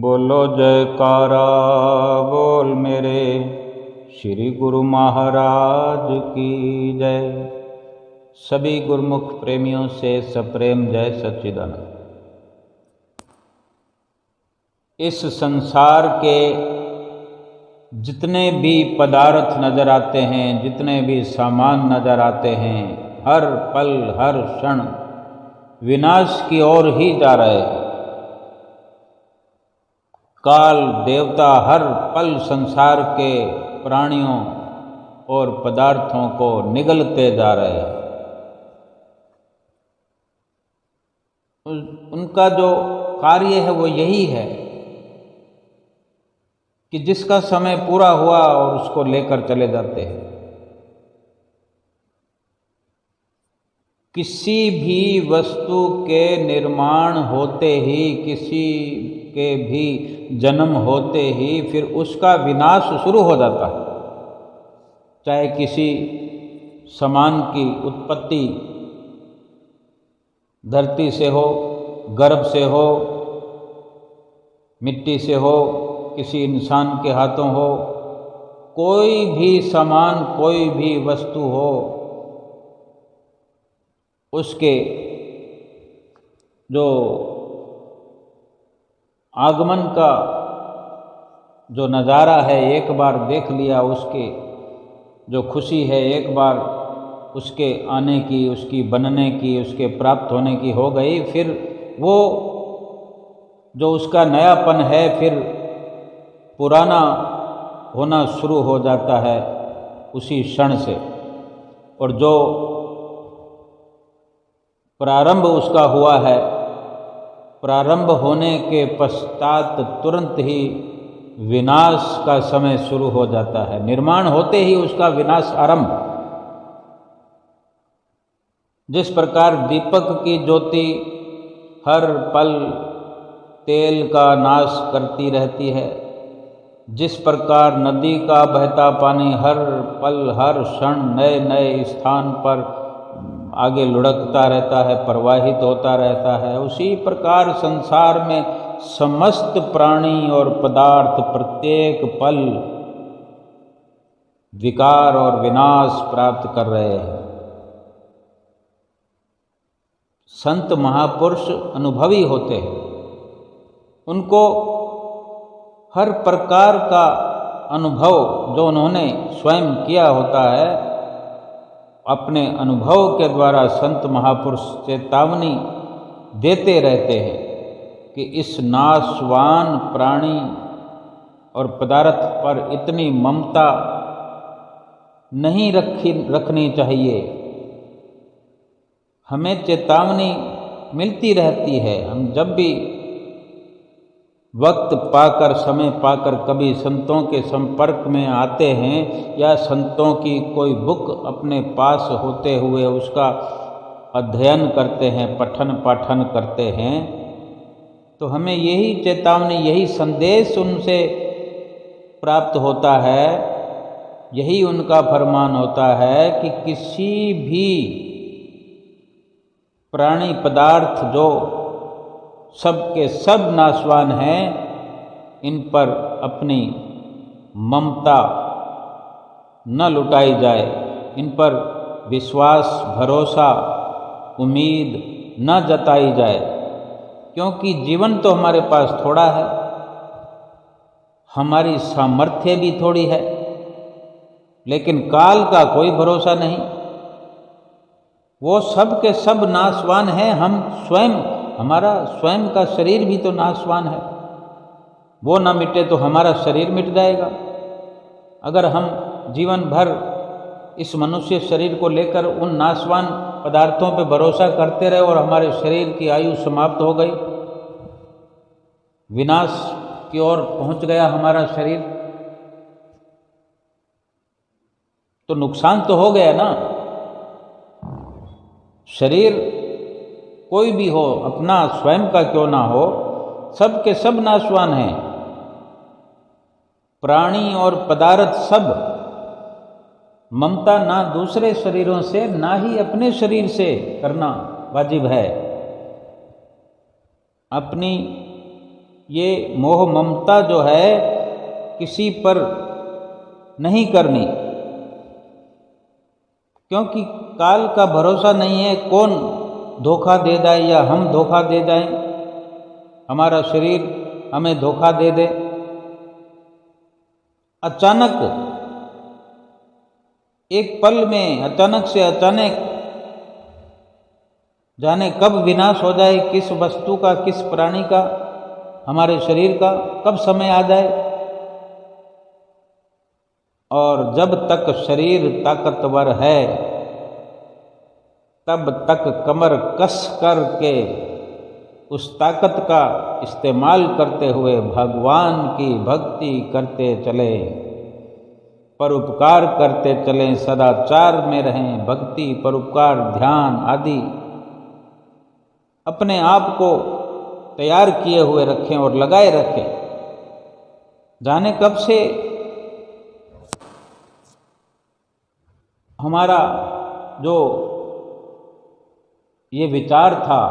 बोलो जयकारा बोल मेरे श्री गुरु महाराज की जय। सभी गुरुमुख प्रेमियों से सप्रेम जय सच्चिदानंद। इस संसार के जितने भी पदार्थ नजर आते हैं, जितने भी सामान नजर आते हैं, हर पल हर क्षण विनाश की ओर ही जा रहे हैं। काल देवता हर पल संसार के प्राणियों और पदार्थों को निगलते जा रहे हैं। उनका जो कार्य है वो यही है कि जिसका समय पूरा हुआ और उसको लेकर चले जाते हैं। किसी भी वस्तु के निर्माण होते ही, किसी के भी जन्म होते ही फिर उसका विनाश शुरू हो जाता है। चाहे किसी सामान की उत्पत्ति धरती से हो, गर्भ से हो, मिट्टी से हो, किसी इंसान के हाथों हो, कोई भी सामान, कोई भी वस्तु हो, उसके जो आगमन का जो नज़ारा है, एक बार देख लिया, उसके जो खुशी है एक बार उसके आने की, उसकी बनने की, उसके प्राप्त होने की हो गई, फिर वो जो उसका नयापन है फिर पुराना होना शुरू हो जाता है उसी क्षण से। और जो प्रारंभ उसका हुआ है, प्रारंभ होने के पश्चात तुरंत ही विनाश का समय शुरू हो जाता है। निर्माण होते ही उसका विनाश आरंभ। जिस प्रकार दीपक की ज्योति हर पल तेल का नाश करती रहती है, जिस प्रकार नदी का बहता पानी हर पल हर क्षण नए नए स्थान पर आगे लुढ़कता रहता है, प्रवाहित होता रहता है, उसी प्रकार संसार में समस्त प्राणी और पदार्थ प्रत्येक पल विकार और विनाश प्राप्त कर रहे हैं। संत महापुरुष अनुभवी होते हैं, उनको हर प्रकार का अनुभव जो उन्होंने स्वयं किया होता है, अपने अनुभव के द्वारा संत महापुरुष चेतावनी देते रहते हैं कि इस नाशवान प्राणी और पदार्थ पर इतनी ममता नहीं रखनी चाहिए। हमें चेतावनी मिलती रहती है। हम जब भी वक्त पाकर, समय पाकर कभी संतों के संपर्क में आते हैं या संतों की कोई बुक अपने पास होते हुए उसका अध्ययन करते हैं, पठन पाठन करते हैं, तो हमें यही चेतावनी, यही संदेश उनसे प्राप्त होता है, यही उनका फरमान होता है कि किसी भी प्राणी पदार्थ जो सब के सब नाशवान हैं, इन पर अपनी ममता न लुटाई जाए, इन पर विश्वास, भरोसा, उम्मीद न जताई जाए, क्योंकि जीवन तो हमारे पास थोड़ा है, हमारी सामर्थ्य भी थोड़ी है, लेकिन काल का कोई भरोसा नहीं। वो सब के सब नाशवान हैं। हम स्वयं, हमारा स्वयं का शरीर भी तो नाशवान है। वो न मिटे तो हमारा शरीर मिट जाएगा। अगर हम जीवन भर इस मनुष्य शरीर को लेकर उन नाशवान पदार्थों पर भरोसा करते रहे और हमारे शरीर की आयु समाप्त हो गई, विनाश की ओर पहुंच गया हमारा शरीर, तो नुकसान तो हो गया ना। शरीर कोई भी हो, अपना स्वयं का क्यों ना हो, सब के सब नाशवान हैं। प्राणी और पदार्थ सब ममता ना दूसरे शरीरों से, ना ही अपने शरीर से करना वाजिब है। अपनी ये मोह ममता जो है किसी पर नहीं करनी, क्योंकि काल का भरोसा नहीं है, कौन धोखा दे जाए या हम धोखा दे जाएं, हमारा शरीर हमें धोखा दे दे। अचानक एक पल में अचानक से अचानक जाने कब विनाश हो जाए, किस वस्तु का, किस प्राणी का, हमारे शरीर का कब समय आ जाए। और जब तक शरीर ताकतवर है तब तक कमर कस कर के उस ताकत का इस्तेमाल करते हुए भगवान की भक्ति करते चले, परोपकार करते चलें, सदाचार में रहें, भक्ति, परोपकार, ध्यान आदि अपने आप को तैयार किए हुए रखें और लगाए रखें। जाने कब से हमारा जो ये विचार था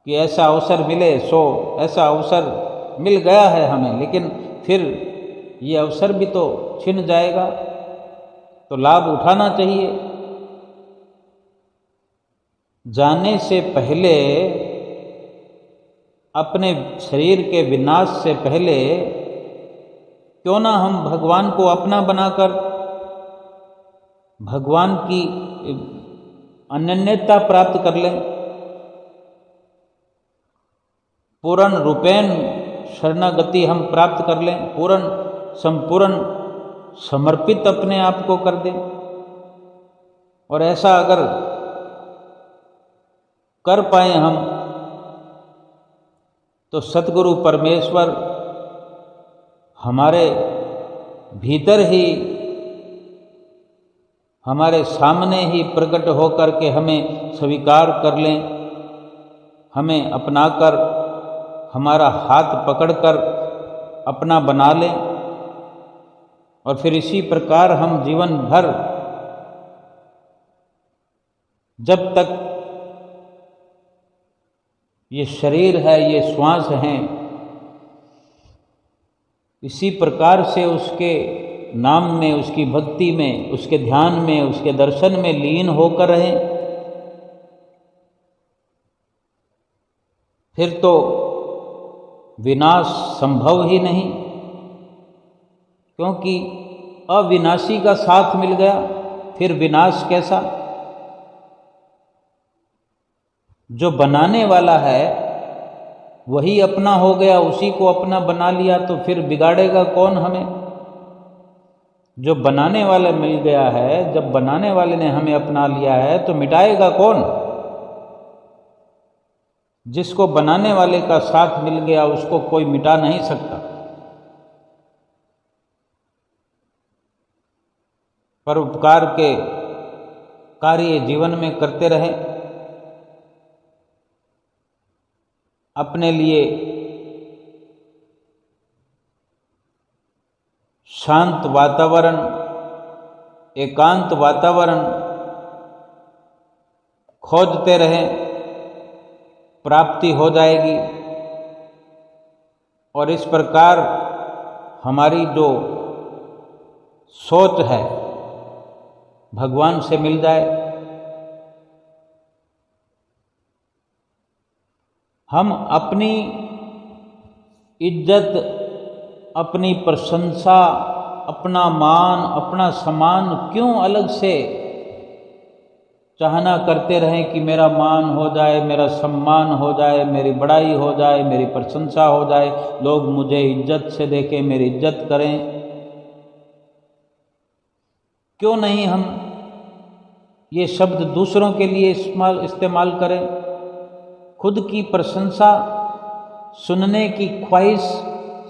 कि ऐसा अवसर मिले, सो ऐसा अवसर मिल गया है हमें, लेकिन फिर ये अवसर भी तो छिन जाएगा, तो लाभ उठाना चाहिए। जाने से पहले, अपने शरीर के विनाश से पहले क्यों ना हम भगवान को अपना बनाकर भगवान की अनन्यता प्राप्त कर लें, पूर्ण रूपेण शरणागति हम प्राप्त कर लें, पूर्ण संपूर्ण समर्पित अपने आप को कर दें। और ऐसा अगर कर पाए हम, तो सतगुरु परमेश्वर हमारे भीतर ही, हमारे सामने ही प्रकट होकर के हमें स्वीकार कर लें, हमें अपनाकर, हमारा हाथ पकड़कर अपना बना लें। और फिर इसी प्रकार हम जीवन भर, जब तक ये शरीर है, ये श्वास हैं, इसी प्रकार से उसके नाम में, उसकी भक्ति में, उसके ध्यान में, उसके दर्शन में लीन होकर रहें। फिर तो विनाश संभव ही नहीं, क्योंकि अविनाशी का साथ मिल गया, फिर विनाश कैसा। जो बनाने वाला है वही अपना हो गया, उसी को अपना बना लिया, तो फिर बिगाड़ेगा कौन हमें। जो बनाने वाला मिल गया है, जब बनाने वाले ने हमें अपना लिया है, तो मिटाएगा कौन। जिसको बनाने वाले का साथ मिल गया उसको कोई मिटा नहीं सकता। परोपकार के कार्य जीवन में करते रहें, अपने लिए शांत वातावरण, एकांत वातावरण खोजते रहें, प्राप्ति हो जाएगी। और इस प्रकार हमारी जो सोच है भगवान से मिल जाए। हम अपनी इज्जत, अपनी प्रशंसा, अपना मान, अपना सम्मान क्यों अलग से चाहना करते रहें कि मेरा मान हो जाए, मेरा सम्मान हो जाए, मेरी बड़ाई हो जाए, मेरी प्रशंसा हो जाए, लोग मुझे इज्जत से देखें, मेरी इज्जत करें। क्यों नहीं हम ये शब्द दूसरों के लिए इस्तेमाल करें। खुद की प्रशंसा सुनने की ख्वाहिश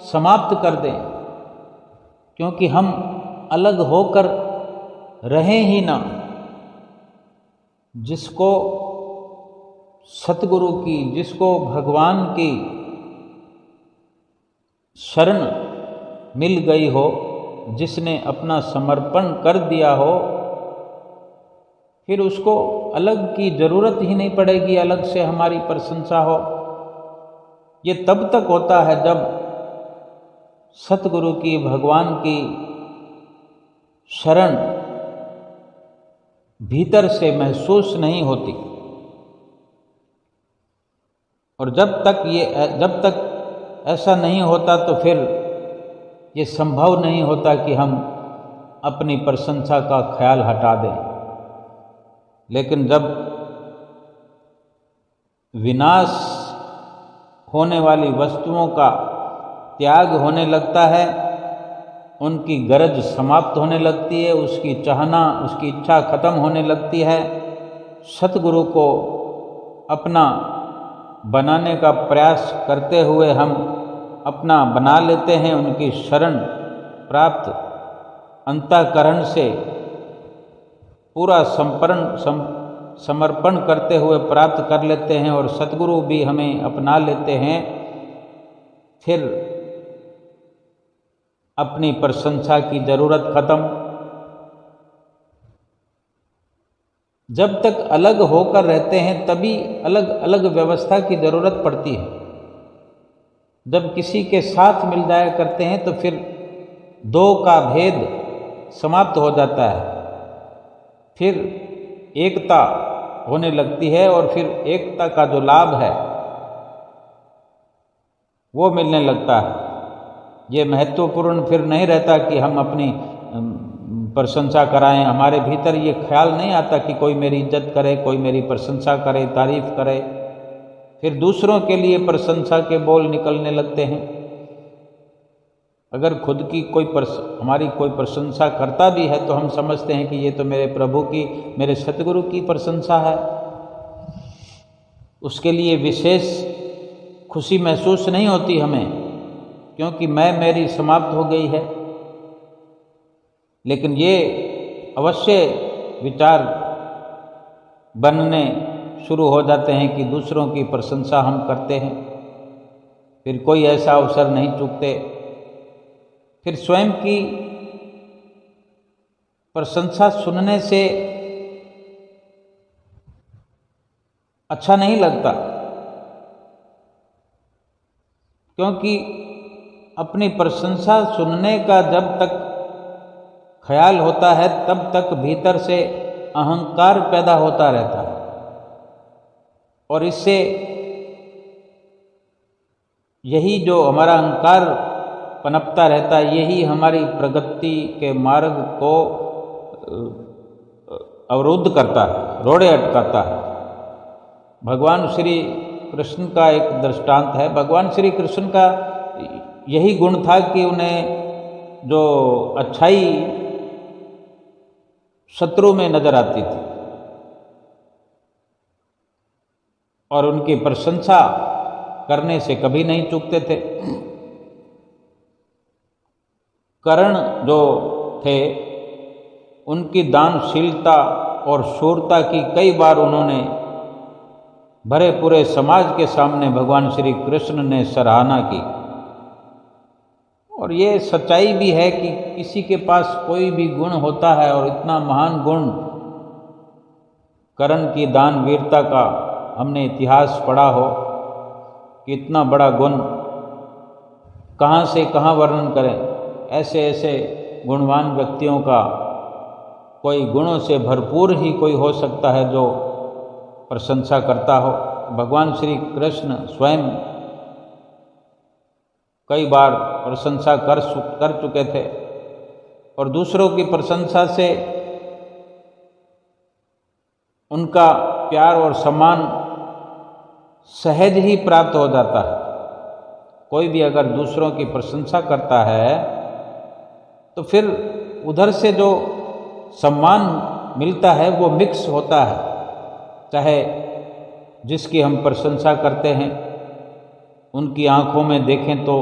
समाप्त कर दें, क्योंकि हम अलग होकर रहें ही ना। जिसको सतगुरु की, जिसको भगवान की शरण मिल गई हो, जिसने अपना समर्पण कर दिया हो, फिर उसको अलग की ज़रूरत ही नहीं पड़ेगी, अलग से हमारी प्रशंसा हो। ये तब तक होता है जब सतगुरु की, भगवान की शरण भीतर से महसूस नहीं होती। और जब तक ऐसा नहीं होता तो फिर ये संभव नहीं होता कि हम अपनी प्रशंसा का ख्याल हटा दें। लेकिन जब विनाश होने वाली वस्तुओं का त्याग होने लगता है, उनकी गरज समाप्त होने लगती है, उसकी चाहना, उसकी इच्छा खत्म होने लगती है, सतगुरु को अपना बनाने का प्रयास करते हुए हम अपना बना लेते हैं। उनकी शरण प्राप्त अंतःकरण से पूरा समर्पण करते हुए प्राप्त कर लेते हैं और सतगुरु भी हमें अपना लेते हैं। फिर अपनी प्रशंसा की ज़रूरत खत्म। जब तक अलग होकर रहते हैं तभी अलग अलग व्यवस्था की ज़रूरत पड़ती है। जब किसी के साथ मिल जाया करते हैं तो फिर दो का भेद समाप्त हो जाता है, फिर एकता होने लगती है और फिर एकता का जो लाभ है वो मिलने लगता है। ये महत्वपूर्ण फिर नहीं रहता कि हम अपनी प्रशंसा कराएं। हमारे भीतर ये ख्याल नहीं आता कि कोई मेरी इज्जत करे, कोई मेरी प्रशंसा करे, तारीफ करे। फिर दूसरों के लिए प्रशंसा के बोल निकलने लगते हैं। अगर खुद की हमारी कोई प्रशंसा करता भी है तो हम समझते हैं कि ये तो मेरे प्रभु की, मेरे सतगुरु की प्रशंसा है। उसके लिए विशेष खुशी महसूस नहीं होती हमें, क्योंकि मेरी समाप्त हो गई है। लेकिन ये अवश्य विचार बनने शुरू हो जाते हैं कि दूसरों की प्रशंसा हम करते हैं, फिर कोई ऐसा अवसर नहीं चूकते। फिर स्वयं की प्रशंसा सुनने से अच्छा नहीं लगता, क्योंकि अपनी प्रशंसा सुनने का जब तक ख्याल होता है तब तक भीतर से अहंकार पैदा होता रहता है और इससे यही जो हमारा अहंकार पनपता रहता है, यही हमारी प्रगति के मार्ग को अवरुद्ध करता है, रोड़े अटकाता है। भगवान श्री कृष्ण का एक दृष्टांत है। भगवान श्री कृष्ण का यही गुण था कि उन्हें जो अच्छाई शत्रु में नजर आती थी और उनकी प्रशंसा करने से कभी नहीं चूकते थे। कर्ण जो थे, उनकी दानशीलता और शूरता की कई बार उन्होंने भरे पूरे समाज के सामने भगवान श्री कृष्ण ने सराहना की। और ये सच्चाई भी है कि किसी के पास कोई भी गुण होता है और इतना महान गुण कर्ण की दान वीरता का हमने इतिहास पढ़ा हो कि इतना बड़ा गुण कहाँ से कहाँ वर्णन करें। ऐसे ऐसे गुणवान व्यक्तियों का कोई गुणों से भरपूर ही कोई हो सकता है जो प्रशंसा करता हो। भगवान श्री कृष्ण स्वयं कई बार प्रशंसा कर चुके थे और दूसरों की प्रशंसा से उनका प्यार और सम्मान सहज ही प्राप्त हो जाता है। कोई भी अगर दूसरों की प्रशंसा करता है तो फिर उधर से जो सम्मान मिलता है वो मिक्स होता है। चाहे जिसकी हम प्रशंसा करते हैं उनकी आँखों में देखें तो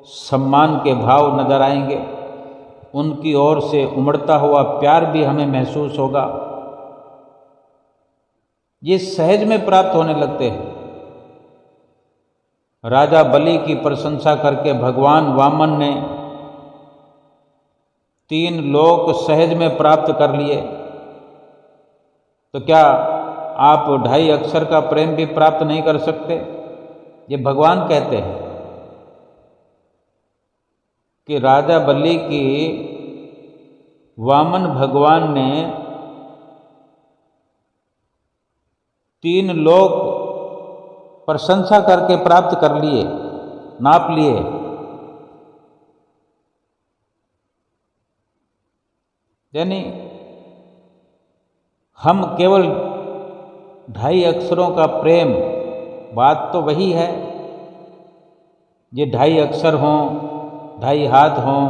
सम्मान के भाव नजर आएंगे, उनकी ओर से उमड़ता हुआ प्यार भी हमें महसूस होगा। ये सहज में प्राप्त होने लगते हैं। राजा बलि की प्रशंसा करके भगवान वामन ने 3 लोक सहज में प्राप्त कर लिए, तो क्या आप 2.5 अक्षर का प्रेम भी प्राप्त नहीं कर सकते? ये भगवान कहते हैं कि राजा बलि की वामन भगवान ने 3 लोक प्रशंसा करके प्राप्त कर लिए, नाप लिए। यानी हम केवल 2.5 अक्षरों का प्रेम, बात तो वही है, ये 2.5 अक्षर हों, 2.5 हाथ हों,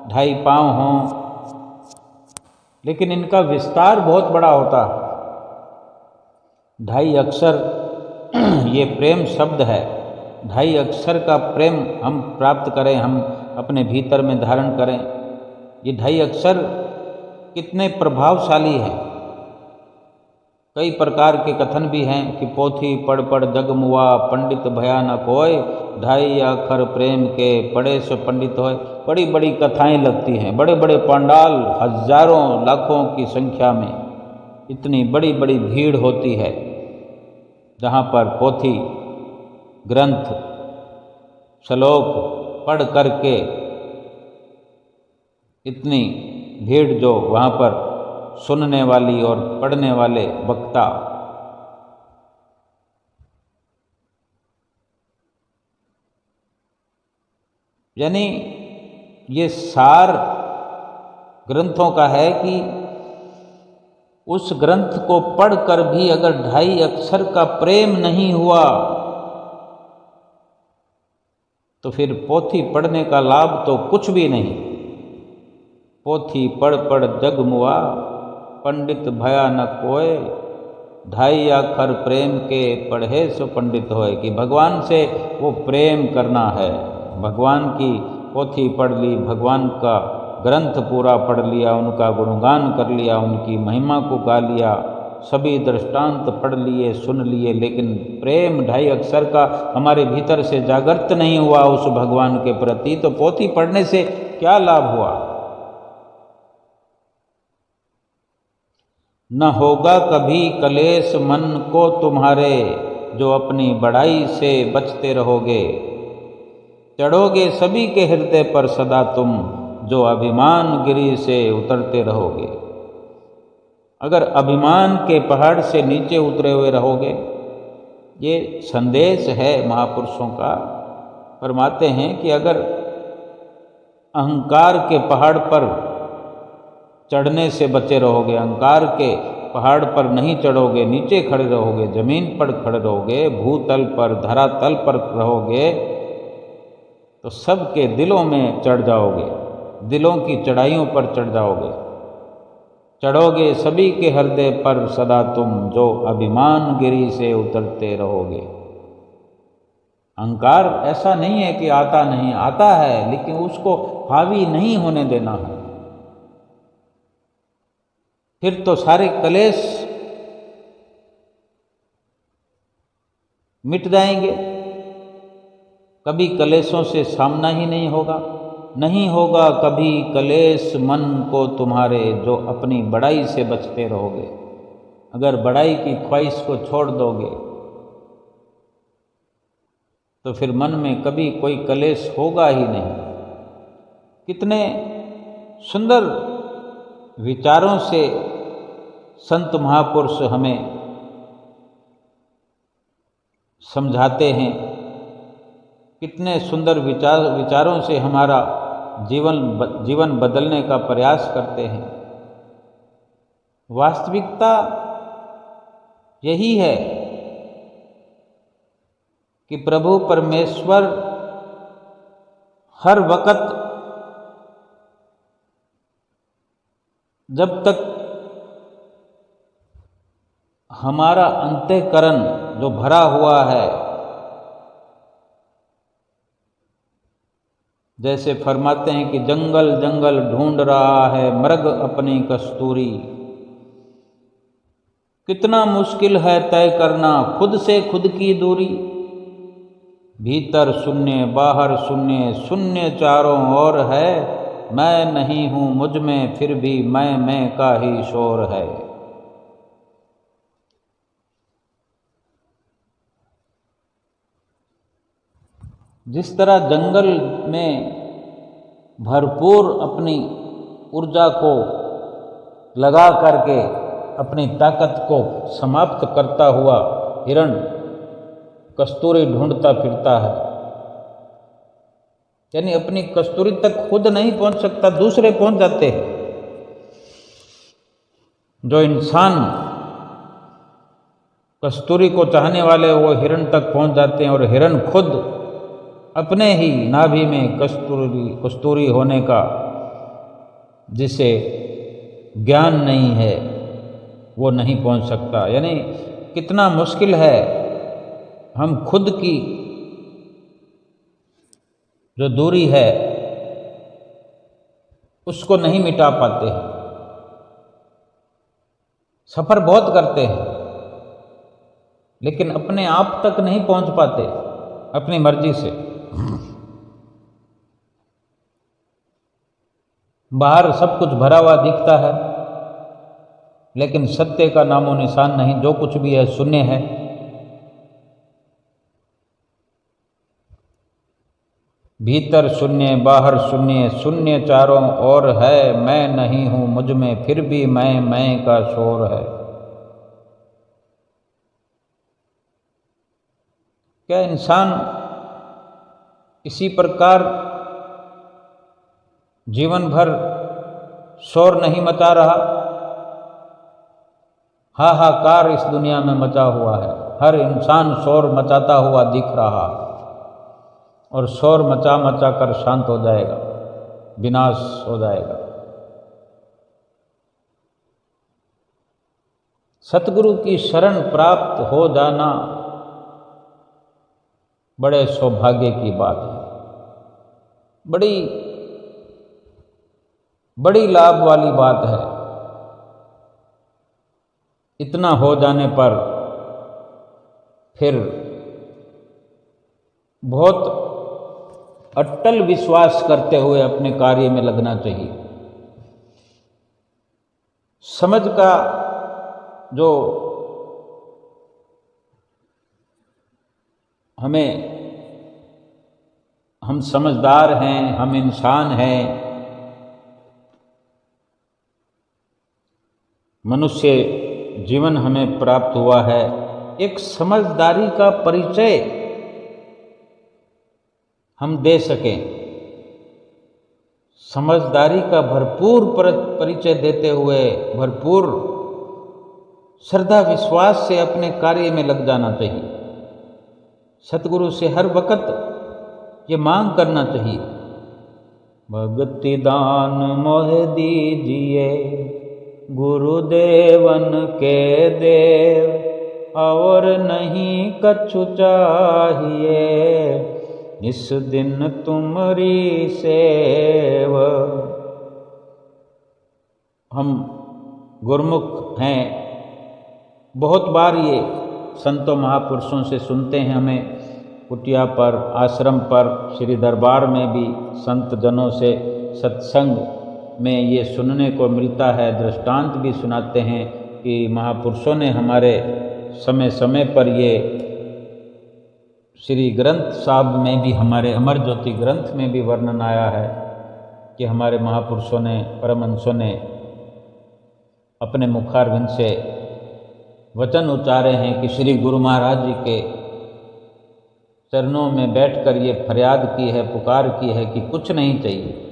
2.5 पाँव हों, लेकिन इनका विस्तार बहुत बड़ा होता है। 2.5 अक्षर ये प्रेम शब्द है। 2.5 अक्षर का प्रेम हम प्राप्त करें, हम अपने भीतर में धारण करें। ये 2.5 अक्षर कितने प्रभावशाली हैं। कई प्रकार के कथन भी हैं कि पोथी पढ़ पढ़ जग मुआ, पंडित भया न कोय, 2.5 अक्षर प्रेम के पढ़े सो पंडित होय। बड़ी बड़ी कथाएं लगती हैं, बड़े बड़े पंडाल, हजारों लाखों की संख्या में इतनी बड़ी बड़ी भीड़ होती है, जहाँ पर पोथी ग्रंथ श्लोक पढ़ करके इतनी भीड़ जो वहाँ पर सुनने वाली और पढ़ने वाले वक्ता, यानी ये सार ग्रंथों का है कि उस ग्रंथ को पढ़कर भी अगर 2.5 अक्षर का प्रेम नहीं हुआ तो फिर पोथी पढ़ने का लाभ तो कुछ भी नहीं। पोथी पढ़ पढ़ जग मुआ, पंडित भया न कोय, 2.5 अक्षर प्रेम के पढ़े सो पंडित होए। कि भगवान से वो प्रेम करना है, भगवान की पोथी पढ़ ली, भगवान का ग्रंथ पूरा पढ़ लिया, उनका गुणगान कर लिया, उनकी महिमा को गा लिया, सभी दृष्टांत पढ़ लिए, सुन लिए, लेकिन प्रेम 2.5 अक्षर का हमारे भीतर से जागृत नहीं हुआ उस भगवान के प्रति, तो पोथी पढ़ने से क्या लाभ हुआ? न होगा कभी कलेश मन को तुम्हारे, जो अपनी बड़ाई से बचते रहोगे। चढ़ोगे सभी के हृदय पर सदा तुम, जो अभिमान गिरी से उतरते रहोगे। अगर अभिमान के पहाड़ से नीचे उतरे हुए रहोगे, ये संदेश है महापुरुषों का। फरमाते हैं कि अगर अहंकार के पहाड़ पर चढ़ने से बचे रहोगे, अहंकार के पहाड़ पर नहीं चढ़ोगे, नीचे खड़े रहोगे, जमीन पर खड़े रहोगे, भूतल पर, धरातल पर रहोगे, तो सबके दिलों में चढ़ जाओगे, दिलों की चढ़ाइयों पर चढ़ जाओगे। चढ़ोगे सभी के हृदय पर सदा तुम, जो अभिमान गिरी से उतरते रहोगे। अहंकार ऐसा नहीं है कि आता नहीं, आता है, लेकिन उसको हावी नहीं होने देना है। फिर तो सारे कलेश मिट जाएंगे, कभी कलेशों से सामना ही नहीं होगा। नहीं होगा कभी कलेश मन को तुम्हारे, जो अपनी बड़ाई से बचते रहोगे। अगर बड़ाई की ख्वाहिश को छोड़ दोगे तो फिर मन में कभी कोई कलेश होगा ही नहीं। कितने सुंदर विचारों से संत महापुरुष हमें समझाते हैं, कितने सुंदर विचारों से हमारा जीवन बदलने का प्रयास करते हैं। वास्तविकता यही है कि प्रभु परमेश्वर हर वक्त, जब तक हमारा अंतःकरण जो भरा हुआ है, जैसे फरमाते हैं कि जंगल जंगल ढूंढ रहा है मृग अपनी कस्तूरी, कितना मुश्किल है तय करना खुद से खुद की दूरी। भीतर शून्य बाहर शून्य, शून्य चारों ओर है, मैं नहीं हूँ मुझ में फिर भी मैं का ही शोर है। जिस तरह जंगल में भरपूर अपनी ऊर्जा को लगा करके अपनी ताकत को समाप्त करता हुआ हिरण कस्तूरी ढूंढता फिरता है, यानी अपनी कस्तूरी तक खुद नहीं पहुंच सकता, दूसरे पहुंच जाते हैं। जो इंसान कस्तूरी को चाहने वाले वो हिरण तक पहुंच जाते हैं, और हिरण खुद अपने ही नाभि में कस्तूरी होने का जिसे ज्ञान नहीं है वो नहीं पहुंच सकता। यानी कितना मुश्किल है, हम खुद की जो दूरी है उसको नहीं मिटा पाते हैं, सफ़र बहुत करते हैं लेकिन अपने आप तक नहीं पहुंच पाते अपनी मर्जी से। बाहर सब कुछ भरा हुआ दिखता है लेकिन सत्य का नामो निशान नहीं, जो कुछ भी है शून्य है। भीतर शून्य बाहर शून्य, शून्य चारों ओर है, मैं नहीं हूं मुझ में फिर भी मैं का शोर है। क्या इंसान इसी प्रकार जीवन भर शोर नहीं मचा रहा? हाहाकार इस दुनिया में मचा हुआ है, हर इंसान शोर मचाता हुआ दिख रहा और शोर मचा मचा कर शांत हो जाएगा, विनाश हो जाएगा। सतगुरु की शरण प्राप्त हो जाना बड़े सौभाग्य की बात है, बड़ी लाभ वाली बात है। इतना हो जाने पर फिर बहुत अटल विश्वास करते हुए अपने कार्य में लगना चाहिए। समझ का जो हम समझदार हैं, हम इंसान हैं, मनुष्य जीवन हमें प्राप्त हुआ है, एक समझदारी का परिचय हम दे सकें, समझदारी का भरपूर परिचय देते हुए भरपूर श्रद्धा विश्वास से अपने कार्य में लग जाना चाहिए। सतगुरु से हर वक्त ये मांग करना चाहिए, भक्ति दान मोह दीजिए गुरुदेवन के देव, और नहीं कछु चाहिए इस दिन तुम्हारी सेव। हम गुरमुख हैं, बहुत बार ये संतों महापुरुषों से सुनते हैं, हमें कुटिया पर, आश्रम पर, श्री दरबार में भी संत जनों से सत्संग में ये सुनने को मिलता है। दृष्टांत भी सुनाते हैं कि महापुरुषों ने हमारे समय समय पर ये श्री ग्रंथ साहब में भी, हमारे अमर ज्योति ग्रंथ में भी वर्णन आया है कि हमारे महापुरुषों ने, परमहंसों ने अपने मुखारविंद से वचन उच्चारे हैं कि श्री गुरु महाराज जी के चरणों में बैठकर ये फरियाद की है, पुकार की है कि कुछ नहीं चाहिए।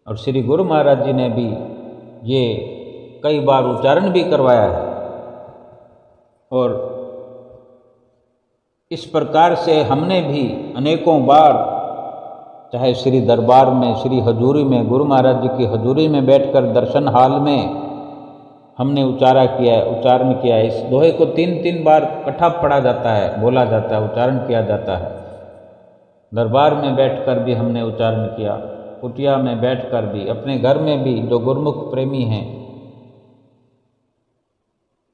और श्री गुरु महाराज जी ने भी ये कई बार उच्चारण भी करवाया है। और इस प्रकार से हमने भी अनेकों बार, चाहे श्री दरबार में, श्री हजूरी में, गुरु महाराज जी की हजूरी में बैठकर दर्शन हाल में हमने उच्चारण किया है। इस दोहे को 3-3 बार इकट्ठा पढ़ा जाता है, बोला जाता है, उच्चारण किया जाता है। दरबार में बैठकर भी हमने उच्चारण किया, कुटिया में बैठकर भी, अपने घर में भी, जो गुरमुख प्रेमी हैं।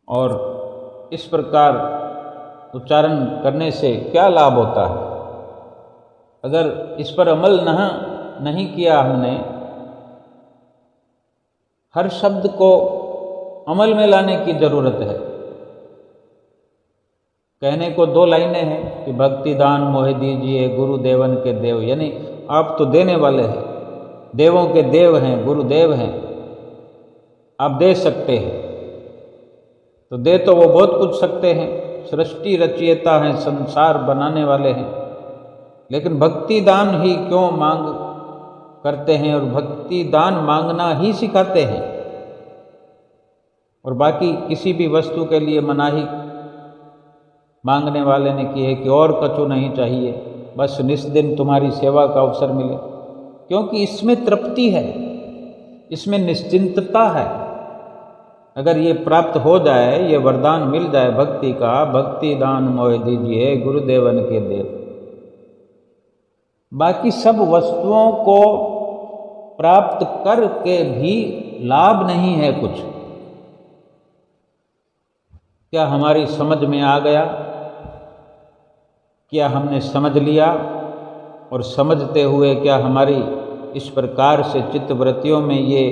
और इस प्रकार उच्चारण करने से क्या लाभ होता है? अगर इस पर अमल नहीं किया हमने, हर शब्द को अमल में लाने की जरूरत है। कहने को दो लाइनें हैं कि भक्ति दान मोहे दीजिए गुरुदेवन के देव, यानी आप तो देने वाले हैं, देवों के देव हैं, गुरुदेव हैं, आप दे सकते हैं। तो दे तो वो बहुत कुछ सकते हैं, सृष्टि रचयिता हैं, संसार बनाने वाले हैं, लेकिन भक्ति दान ही क्यों मांग करते हैं और भक्ति दान मांगना ही सिखाते हैं, और बाकी किसी भी वस्तु के लिए मनाही मांगने वाले ने की है कि और कछु नहीं चाहिए, बस निस्दिन तुम्हारी सेवा का अवसर मिले, क्योंकि इसमें तृप्ति है, इसमें निश्चिंतता है। अगर ये प्राप्त हो जाए, ये वरदान मिल जाए भक्ति का, भक्ति दान मोहे दीजिए गुरुदेवन के देव, बाकी सब वस्तुओं को प्राप्त करके भी लाभ नहीं है कुछ। क्या हमारी समझ में आ गया? क्या हमने समझ लिया? और समझते हुए क्या हमारी इस प्रकार से चित्तवृत्तियों में ये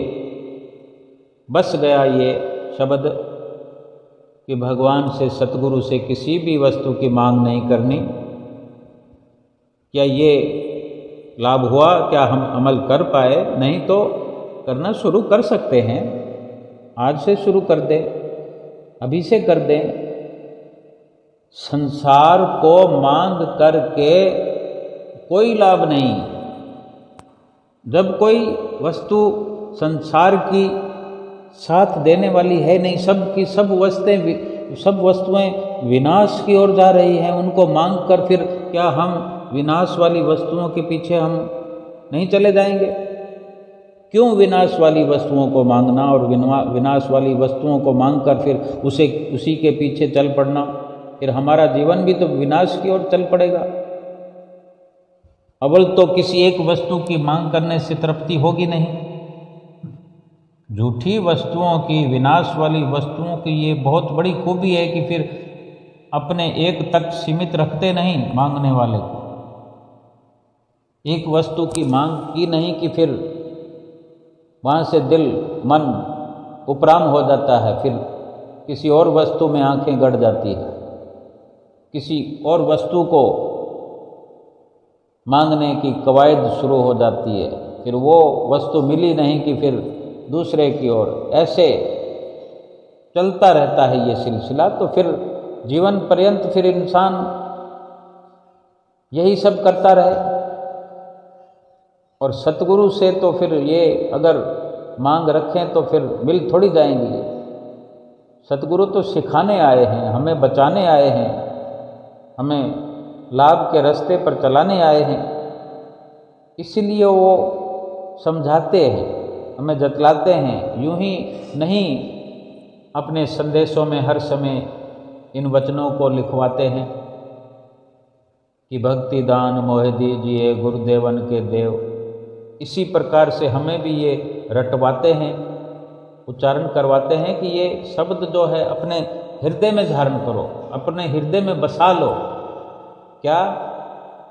बस गया ये शब्द कि भगवान से, सतगुरु से किसी भी वस्तु की मांग नहीं करनी? क्या ये लाभ हुआ? क्या हम अमल कर पाए? नहीं तो करना शुरू कर सकते हैं, आज से शुरू कर दें, अभी से कर दें। संसार को मांग करके कोई लाभ नहीं। जब कोई वस्तु संसार की साथ देने वाली है नहीं, सब वस्तुएं विनाश की ओर जा रही हैं, उनको मांग कर फिर क्या हम विनाश वाली वस्तुओं के पीछे हम नहीं चले जाएंगे? क्यों विनाश वाली वस्तुओं को मांगना और विनाश वाली वस्तुओं को मांगकर फिर उसी के पीछे चल पड़ना? फिर हमारा जीवन भी तो विनाश की ओर चल पड़ेगा। अव्वल तो किसी एक वस्तु की मांग करने से तृप्ति होगी नहीं। झूठी वस्तुओं की, विनाश वाली वस्तुओं की ये बहुत बड़ी खूबी है कि फिर अपने एक तक सीमित रखते नहीं मांगने वाले को। एक वस्तु की मांग की नहीं कि फिर वहाँ से दिल मन उपराम हो जाता है, फिर किसी और वस्तु में आंखें गड़ जाती है, किसी और वस्तु को मांगने की कवायद शुरू हो जाती है, फिर वो वस्तु मिली नहीं कि फिर दूसरे की ओर, ऐसे चलता रहता है ये सिलसिला। तो फिर जीवन पर्यंत फिर इंसान यही सब करता रहे। और सतगुरु से तो फिर ये अगर मांग रखें तो फिर मिल थोड़ी जाएंगी। सतगुरु तो सिखाने आए हैं, हमें बचाने आए हैं, हमें लाभ के रास्ते पर चलाने आए हैं, इसलिए वो समझाते हैं, हमें जतलाते हैं। यूं ही नहीं अपने संदेशों में हर समय इन वचनों को लिखवाते हैं कि भक्ति दान मोहे दीजिए गुरुदेवन के देव। इसी प्रकार से हमें भी ये रटवाते हैं, उच्चारण करवाते हैं कि ये शब्द जो है अपने हृदय में धारण करो, अपने हृदय में बसा लो। क्या?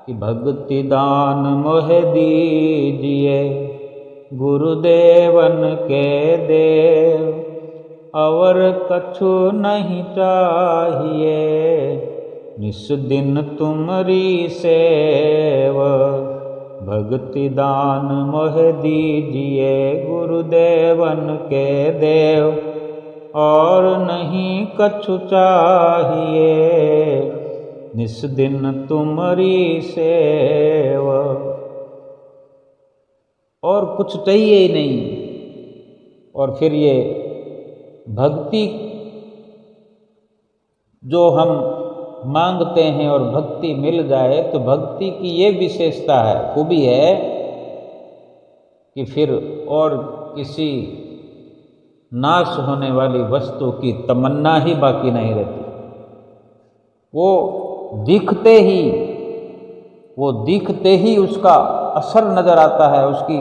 कि भक्ति दान मोहे दीजिए गुरुदेवन के देव, और कछु नहीं चाहिए निस दिन तुमरी सेव। भक्ति दान मोहे दीजिए गुरुदेवन के देव, और नहीं कछु चाहिए निस दिन तुमरी सेव। और कुछ चाहिए ही नहीं। और फिर ये भक्ति जो हम मांगते हैं और भक्ति मिल जाए, तो भक्ति की ये विशेषता है, खूबी है कि फिर और किसी नाश होने वाली वस्तु की तमन्ना ही बाकी नहीं रहती। वो दिखते ही उसका असर नजर आता है, उसकी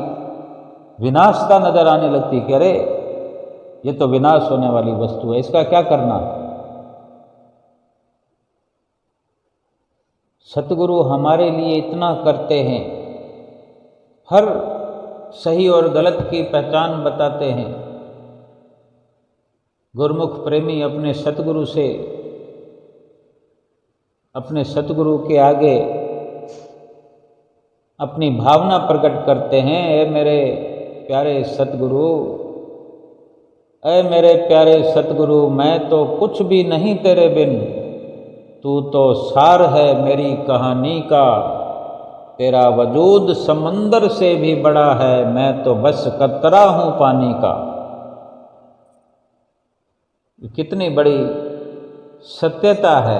विनाशता नजर आने लगती कि अरे ये तो विनाश होने वाली वस्तु है, इसका क्या करना। सतगुरु हमारे लिए इतना करते हैं, हर सही और गलत की पहचान बताते हैं। गुरुमुख प्रेमी अपने सतगुरु से अपने सतगुरु के आगे अपनी भावना प्रकट करते हैं, ए मेरे प्यारे सतगुरु, ऐ मेरे प्यारे सतगुरु, मैं तो कुछ भी नहीं तेरे बिन, तू तो सार है मेरी कहानी का, तेरा वजूद समंदर से भी बड़ा है, मैं तो बस कतरा हूँ पानी का। कितनी बड़ी सत्यता है,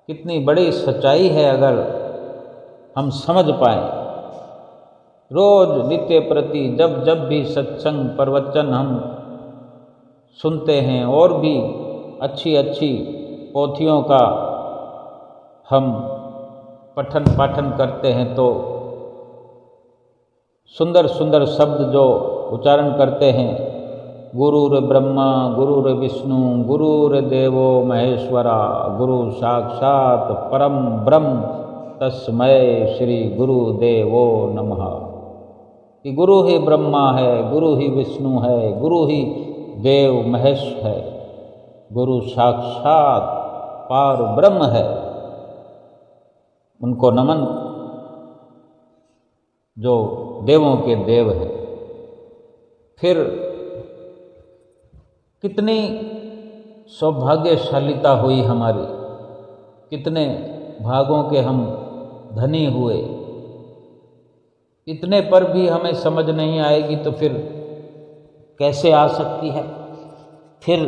कितनी बड़ी सच्चाई है अगर हम समझ पाएं। रोज नित्य प्रति जब जब भी सत्संग प्रवचन हम सुनते हैं और भी अच्छी अच्छी पोथियों का हम पठन पाठन करते हैं तो सुंदर सुंदर शब्द जो उच्चारण करते हैं, गुरुर ब्रह्मा गुरुर विष्णु गुरुर देवो महेश्वरा गुरु साक्षात परम ब्रह्म तस्मै श्री गुरुदेवो नमः। कि गुरु ही ब्रह्मा है, गुरु ही विष्णु है, गुरु ही देव महेश है, गुरु साक्षात पार ब्रह्म है। उनको नमन जो देवों के देव है। फिर कितनी सौभाग्यशालिता हुई हमारी, कितने भागों के हम धनी हुए। इतने पर भी हमें समझ नहीं आएगी तो फिर कैसे आ सकती है। फिर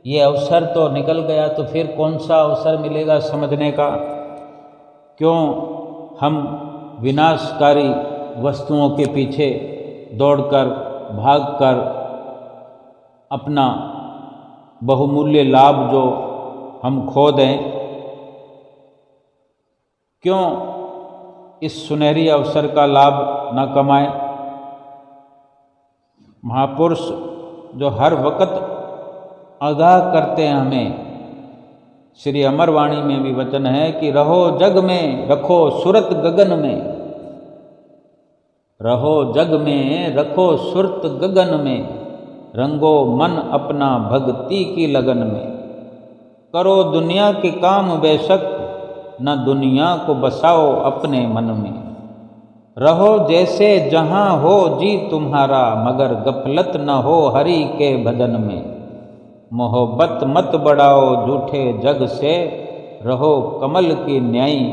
ये अवसर तो निकल गया तो फिर कौन सा अवसर मिलेगा समझने का। क्यों हम विनाशकारी वस्तुओं के पीछे दौड़कर भागकर अपना बहुमूल्य लाभ जो हम खो दें, क्यों इस सुनहरी अवसर का लाभ न कमाएं। महापुरुष जो हर वक्त आगाह करते हैं हमें, श्री अमरवाणी में भी वचन है कि रहो जग में रखो सुरत गगन में, रहो जग में रखो सुरत गगन में, रंगो मन अपना भक्ति की लगन में, करो दुनिया के काम बेशक न दुनिया को बसाओ अपने मन में, रहो जैसे जहाँ हो जी तुम्हारा मगर गफलत न हो हरि के भजन में, मोहब्बत मत बढ़ाओ झूठे जग से, रहो कमल की न्यायी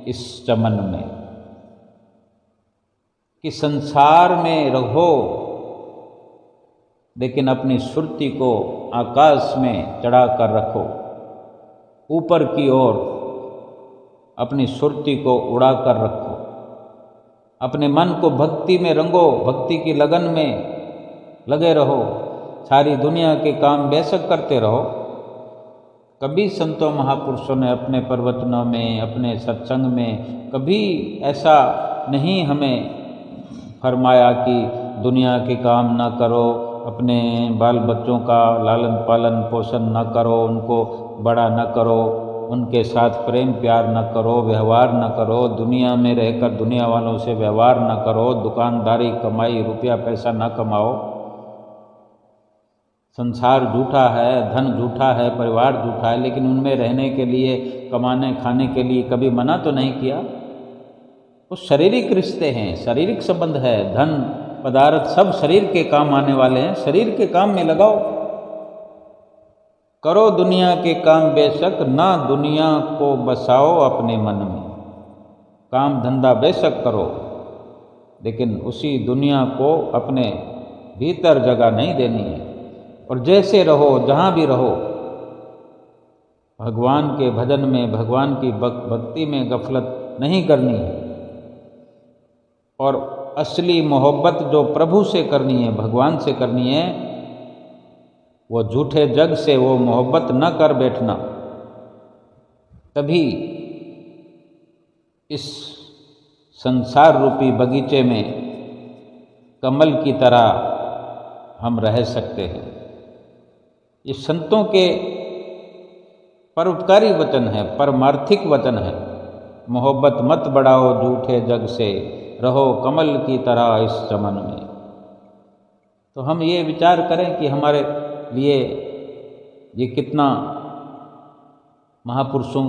इस चमन में। कि संसार में रहो लेकिन अपनी सुरती को आकाश में चढ़ा कर रखो, ऊपर की ओर अपनी सुरती को उड़ा कर रखो, अपने मन को भक्ति में रंगो, भक्ति की लगन में लगे रहो, सारी दुनिया के काम बेशक करते रहो। कभी संतों महापुरुषों ने अपने प्रवचनों में, अपने सत्संग में कभी ऐसा नहीं हमें फरमाया कि दुनिया के काम ना करो, अपने बाल बच्चों का लालन पालन पोषण न करो, उनको बड़ा न करो, उनके साथ प्रेम प्यार न करो, व्यवहार न करो, दुनिया में रहकर दुनिया वालों से व्यवहार न करो, दुकानदारी कमाई रुपया पैसा न कमाओ। संसार झूठा है, धन झूठा है, परिवार झूठा है, लेकिन उनमें रहने के लिए, कमाने खाने के लिए कभी मना तो नहीं किया। वो शारीरिक रिश्ते हैं, शारीरिक संबंध है, धन पदार्थ सब शरीर के काम आने वाले हैं, शरीर के काम में लगाओ। करो दुनिया के काम बेशक ना दुनिया को बसाओ अपने मन में, काम धंधा बेशक करो लेकिन उसी दुनिया को अपने भीतर जगह नहीं देनी है। और जैसे रहो, जहाँ भी रहो, भगवान के भजन में, भगवान की भक्ति में गफलत नहीं करनी है। और असली मोहब्बत जो प्रभु से करनी है, भगवान से करनी है, वो झूठे जग से वो मोहब्बत न कर बैठना। तभी इस संसार रूपी बगीचे में कमल की तरह हम रह सकते हैं। ये संतों के परोपकारी वचन है, परमार्थिक वचन है। मोहब्बत मत बढ़ाओ झूठे जग से, रहो कमल की तरह इस चमन में। तो हम ये विचार करें कि हमारे लिए ये कितना महापुरुषों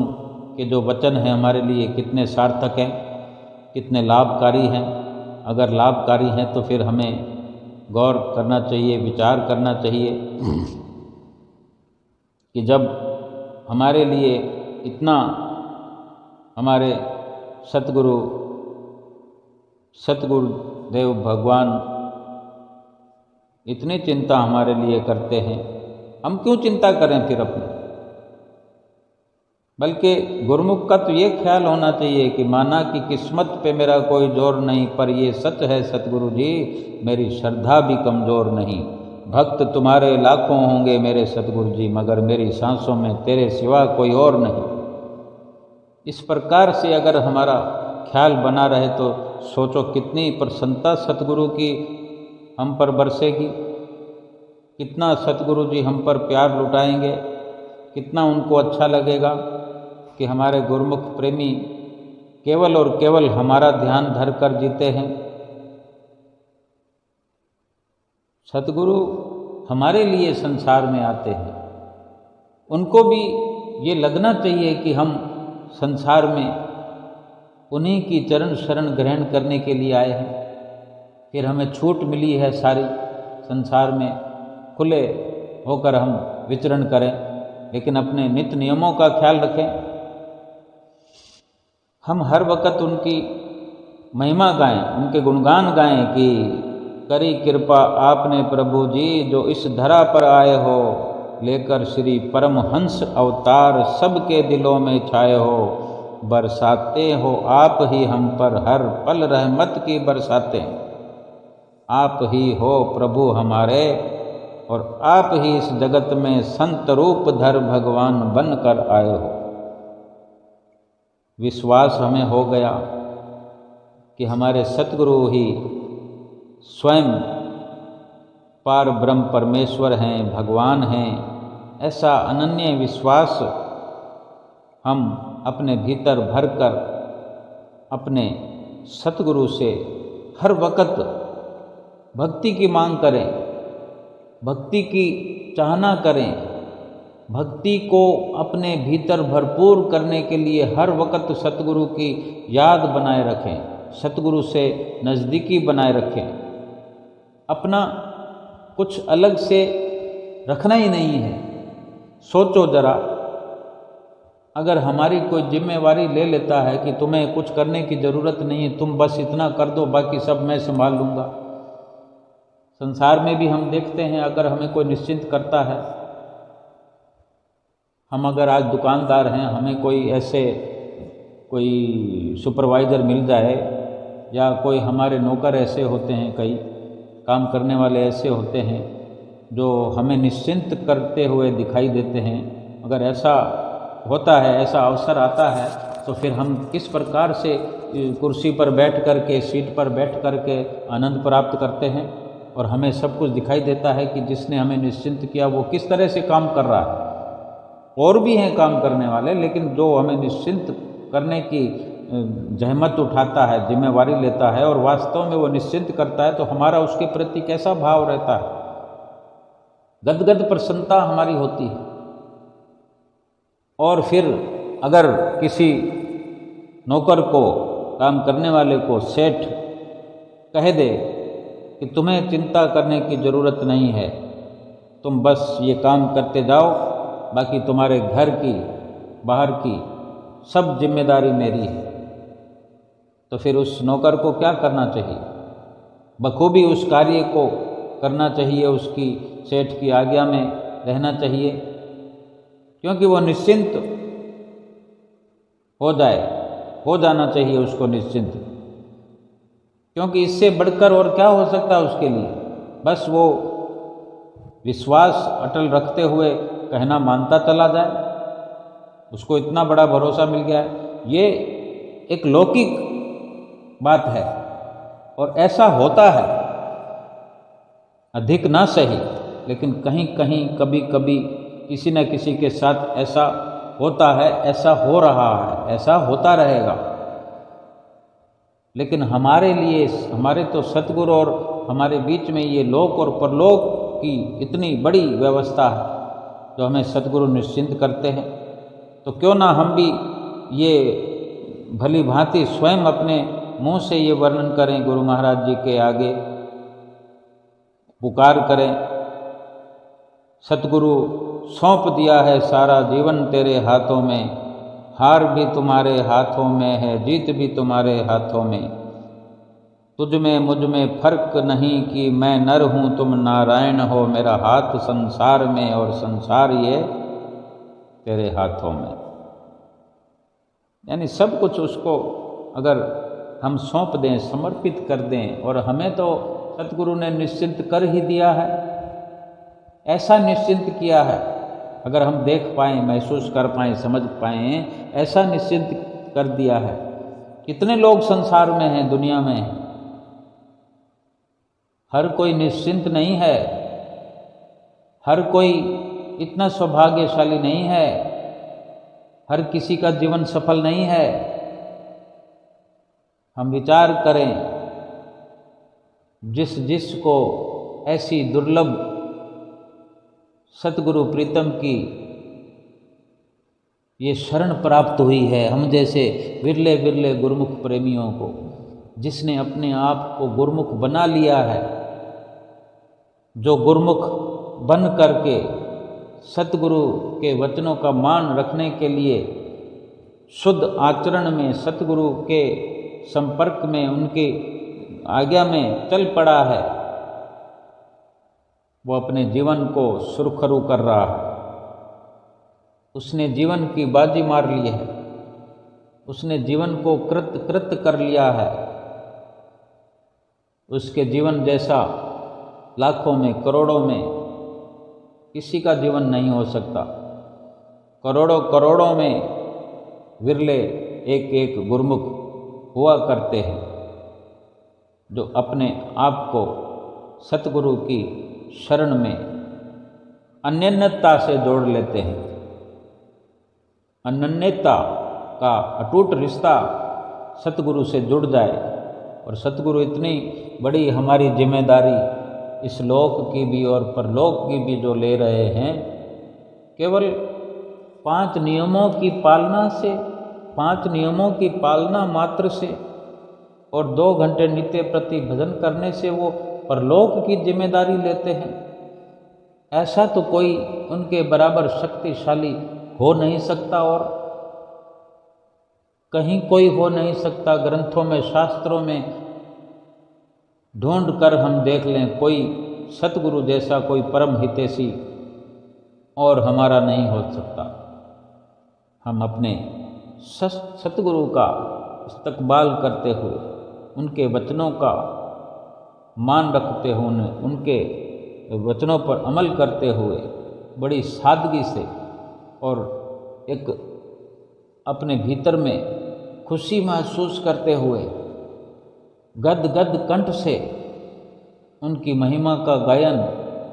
के जो वचन हैं हमारे लिए कितने सार्थक हैं, कितने लाभकारी हैं। अगर लाभकारी हैं तो फिर हमें गौर करना चाहिए, विचार करना चाहिए कि जब हमारे लिए इतना हमारे सतगुरुदेव भगवान इतनी चिंता हमारे लिए करते हैं, हम क्यों चिंता करें फिर अपनी। बल्कि गुरुमुख का तो ये ख्याल होना चाहिए कि माना कि किस्मत पे मेरा कोई जोर नहीं, पर ये सच है सतगुरु जी मेरी श्रद्धा भी कमज़ोर नहीं। भक्त तुम्हारे लाखों होंगे मेरे सतगुरु जी, मगर मेरी सांसों में तेरे सिवा कोई और नहीं। इस प्रकार से अगर हमारा ख्याल बना रहे तो सोचो कितनी प्रसन्नता सतगुरु की हम पर बरसेगी, कितना सतगुरु जी हम पर प्यार लुटाएंगे, कितना उनको अच्छा लगेगा कि हमारे गुरुमुख प्रेमी केवल और केवल हमारा ध्यान धर कर जीते हैं। सतगुरु हमारे लिए संसार में आते हैं, उनको भी ये लगना चाहिए कि हम संसार में उन्हीं की चरण शरण ग्रहण करने के लिए आए हैं। फिर हमें छूट मिली है सारी संसार में, खुले होकर हम विचरण करें, लेकिन अपने नित्य नियमों का ख्याल रखें। हम हर वक्त उनकी महिमा गाएं, उनके गुणगान गाएं कि करी कृपा आपने प्रभु जी जो इस धरा पर आए हो, लेकर श्री परमहंस अवतार सबके दिलों में छाए हो। बरसाते हो आप ही हम पर हर पल रहमत की बरसातें, आप ही हो प्रभु हमारे और आप ही इस जगत में संत रूप धर भगवान बन कर आए हो। विश्वास हमें हो गया कि हमारे सतगुरु ही स्वयं पार ब्रह्म परमेश्वर हैं, भगवान हैं। ऐसा अनन्य विश्वास हम अपने भीतर भरकर अपने सतगुरु से हर वक्त भक्ति की मांग करें, भक्ति की चाहना करें, भक्ति को अपने भीतर भरपूर करने के लिए हर वक्त सतगुरु की याद बनाए रखें, सतगुरु से नज़दीकी बनाए रखें। अपना कुछ अलग से रखना ही नहीं है। सोचो जरा, अगर हमारी कोई जिम्मेवारी ले लेता है कि तुम्हें कुछ करने की ज़रूरत नहीं है, तुम बस इतना कर दो, बाकी सब मैं संभाल लूँगा। संसार में भी हम देखते हैं, अगर हमें कोई निश्चिंत करता है, हम अगर आज दुकानदार हैं, हमें कोई सुपरवाइज़र मिल जाए, या कोई हमारे नौकर ऐसे होते हैं, कई काम करने वाले ऐसे होते हैं जो हमें निश्चिंत करते हुए दिखाई देते हैं, अगर ऐसा होता है, ऐसा अवसर आता है, तो फिर हम किस प्रकार से कुर्सी पर बैठ कर के, सीट पर बैठ कर के आनंद प्राप्त करते हैं, और हमें सब कुछ दिखाई देता है कि जिसने हमें निश्चिंत किया वो किस तरह से काम कर रहा है। और भी हैं काम करने वाले, लेकिन जो हमें निश्चिंत करने की जहमत उठाता है, जिम्मेवारी लेता है और वास्तव में वो निश्चिंत करता है, तो हमारा उसके प्रति कैसा भाव रहता है, गदगद प्रसन्नता हमारी होती है। और फिर अगर किसी नौकर को, काम करने वाले को सेठ कह दे कि तुम्हें चिंता करने की ज़रूरत नहीं है, तुम बस ये काम करते जाओ, बाकी तुम्हारे घर की, बाहर की सब जिम्मेदारी मेरी है, तो फिर उस नौकर को क्या करना चाहिए? बखूबी उस कार्य को करना चाहिए, उसकी सेठ की आज्ञा में रहना चाहिए, क्योंकि वो निश्चिंत हो जाना चाहिए उसको निश्चिंत, क्योंकि इससे बढ़कर और क्या हो सकता है उसके लिए। बस वो विश्वास अटल रखते हुए कहना मानता चला जाए, उसको इतना बड़ा भरोसा मिल गया है। ये एक लौकिक बात है और ऐसा होता है, अधिक ना सही, लेकिन कहीं कहीं कभी कभी किसी न किसी के साथ ऐसा होता है, ऐसा हो रहा है, ऐसा होता रहेगा। लेकिन हमारे लिए, हमारे तो सतगुरु और हमारे बीच में ये लोक और परलोक की इतनी बड़ी व्यवस्था है जो हमें सतगुरु निश्चिंत करते हैं। तो क्यों ना हम भी ये भली भांति स्वयं अपने मुंह से ये वर्णन करें, गुरु महाराज जी के आगे पुकार करें। सतगुरु सौंप दिया है सारा जीवन तेरे हाथों में, हार भी तुम्हारे हाथों में है, जीत भी तुम्हारे हाथों में। तुझ में मुझ में फर्क नहीं कि मैं नर हूँ तुम नारायण हो, मेरा हाथ संसार में और संसार ये तेरे हाथों में। यानी सब कुछ उसको अगर हम सौंप दें, समर्पित कर दें, और हमें तो सतगुरु ने निश्चिंत कर ही दिया है, ऐसा निश्चिंत किया है, अगर हम देख पाएँ, महसूस कर पाएँ, समझ पाएँ, ऐसा निश्चिंत कर दिया है। कितने लोग संसार में हैं, दुनिया में हैं, हर कोई निश्चिंत नहीं है, हर कोई इतना सौभाग्यशाली नहीं है, हर किसी का जीवन सफल नहीं है। हम विचार करें, जिसको ऐसी दुर्लभ सतगुरु प्रीतम की ये शरण प्राप्त हुई है, हम जैसे विरले विरले गुरुमुख प्रेमियों को, जिसने अपने आप को गुरुमुख बना लिया है, जो गुरुमुख बन करके सतगुरु के वचनों का मान रखने के लिए शुद्ध आचरण में, सतगुरु के संपर्क में, उनकी आज्ञा में चल पड़ा है, वो अपने जीवन को सुरखरू कर रहा है। उसने जीवन की बाजी मार ली है, उसने जीवन को कृत कर लिया है। उसके जीवन जैसा लाखों में, करोड़ों में किसी का जीवन नहीं हो सकता। करोड़ों करोड़ों में विरले एक एक गुरुमुख हुआ करते हैं, जो अपने आप को सतगुरु की शरण में अनन्यता से जोड़ लेते हैं। अनन्यता का अटूट रिश्ता सतगुरु से जुड़ जाए, और सतगुरु इतनी बड़ी हमारी जिम्मेदारी इस लोक की भी और परलोक की भी जो ले रहे हैं, केवल 5 नियमों की पालना से, 5 नियमों की पालना मात्र से और 2 घंटे नित्य प्रति भजन करने से वो परलोक की जिम्मेदारी लेते हैं। ऐसा तो कोई उनके बराबर शक्तिशाली हो नहीं सकता, और कहीं कोई हो नहीं सकता। ग्रंथों में, शास्त्रों में ढूंढ कर हम देख लें, कोई सतगुरु जैसा कोई परम हितैषी और हमारा नहीं हो सकता। हम अपने सतगुरु का इस्तकबाल करते हुए, उनके वचनों का मान रखते हुए, उनके वचनों पर अमल करते हुए बड़ी सादगी से और एक अपने भीतर में खुशी महसूस करते हुए गद गद कंठ से उनकी महिमा का गायन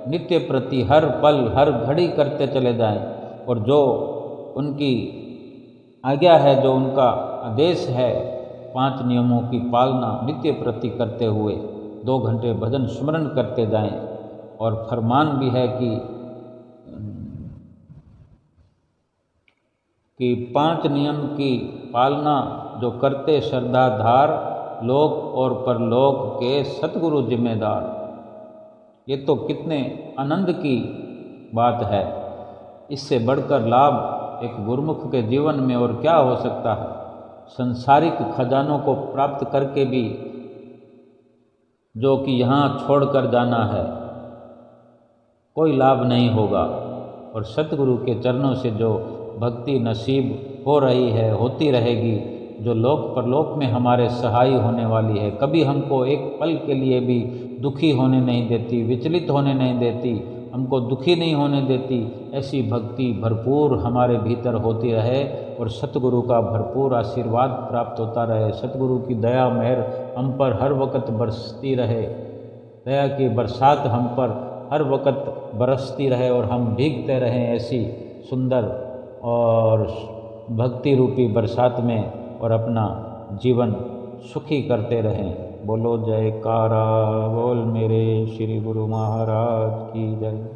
नित्य प्रति हर पल हर घड़ी करते चले जाएं, और जो उनकी आज्ञा है, जो उनका आदेश है, 5 नियमों की पालना नित्य प्रति करते हुए 2 घंटे भजन स्मरण करते जाएं। और फरमान भी है कि 5 नियम की पालना जो करते श्रद्धाधार, लोक और परलोक के सतगुरु जिम्मेदार। ये तो कितने आनंद की बात है। इससे बढ़कर लाभ एक गुरुमुख के जीवन में और क्या हो सकता है। संसारिक खजानों को प्राप्त करके भी जो कि यहाँ छोड़कर जाना है, कोई लाभ नहीं होगा। और सतगुरु के चरणों से जो भक्ति नसीब हो रही है, होती रहेगी, जो लोक परलोक में हमारे सहाय होने वाली है, कभी हमको एक पल के लिए भी दुखी होने नहीं देती, विचलित होने नहीं देती, हमको दुखी नहीं होने देती। ऐसी भक्ति भरपूर हमारे भीतर होती रहे और सतगुरु का भरपूर आशीर्वाद प्राप्त होता रहे। सतगुरु की दया मेहर हम पर हर वक्त बरसती रहे, दया की बरसात हम पर हर वक्त बरसती रहे और हम भीगते रहें ऐसी सुंदर और भक्ति रूपी बरसात में, और अपना जीवन सुखी करते रहें। बोलो जयकारा बोल मेरे श्री गुरु महाराज की जय।